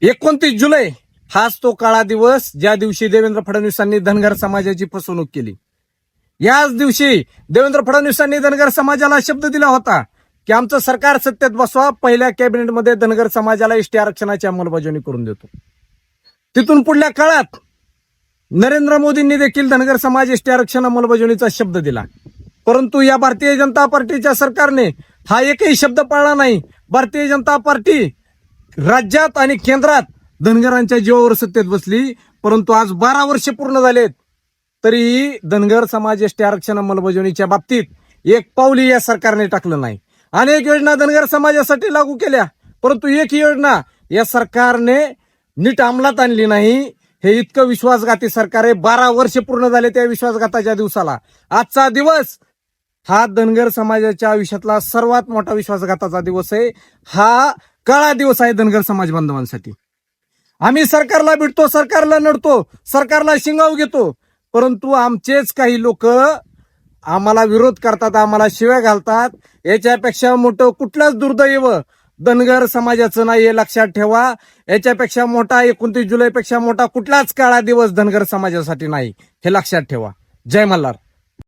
29 जुलै हाच तो काळा दिवस ज्या दिवशी देवेंद्र फडणवीसांनी धनगर समाजाची फसवणूक केली. याच दिवशी देवेंद्र फडणवीसांनी धनगर समाजाला शब्द दिला होता की आमचं सरकार सत्तेत बसवा, पहिल्या कॅबिनेटमध्ये धनगर समाजाला एसटी आरक्षणाची अंमलबजावणी करून देतो. तिथून पुढल्या काळात नरेंद्र मोदींनी देखील धनगर समाज एसटी आरक्षण अंमलबजावणीचा शब्द दिला. परंतु या भारतीय जनता पार्टीच्या सरकारने हा एकही शब्द पाळला नाही. भारतीय जनता पार्टी राज्यात आणि केंद्रात धनगरांच्या जीवावर सत्तेत बसली. परंतु आज 12 वर्ष पूर्ण झालेत तरीही धनगर समाज एसटी आरक्षण अंमलबजावणीच्या बाबतीत एक पाऊलही या सरकारने टाकलं नाही. अनेक योजना धनगर समाजासाठी लागू केल्या, परंतु एक योजना या सरकारने नीट अंमलात आणली नाही. हे इतकं विश्वासघाती सरकार आहे. 12 वर्ष पूर्ण झाले त्या विश्वासघाताच्या दिवसाला. आजचा दिवस हा धनगर समाजाच्या आयुष्यातला सर्वात मोठा विश्वासघाताचा दिवस आहे. हा काळा दिवस आहे धनगर समाज बांधवांसाठी. आम्ही सरकारला भेटतो, सरकारला नडतो, सरकारला शिंगाव घेतो, परंतु आमचेच काही लोक आम्हाला विरोध करतात, आम्हाला शिव्या घालतात. याच्यापेक्षा मोठं कुठलंच दुर्दैव धनगर समाजाचं नाही हे लक्षात ठेवा. याच्यापेक्षा मोठा 29 जुलैपेक्षा मोठा कुठलाच काळा दिवस धनगर समाजासाठी नाही हे लक्षात ठेवा. जय मल्हार.